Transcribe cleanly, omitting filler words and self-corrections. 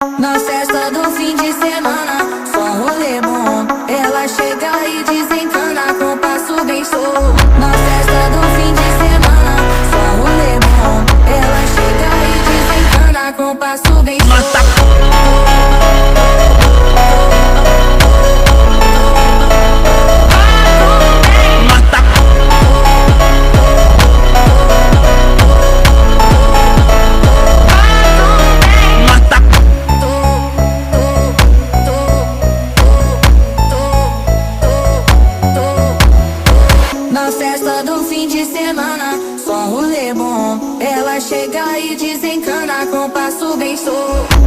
Na festa do fim de semana, só rolê bom. Ela chega e desencana com passo bem solto. Na festa do fim de semana, só rolê bom. Ela chega e desencana com passo bem solto. Na festa do fim de semana, só rolê bom. Ela chega e desencana com passo bem solto.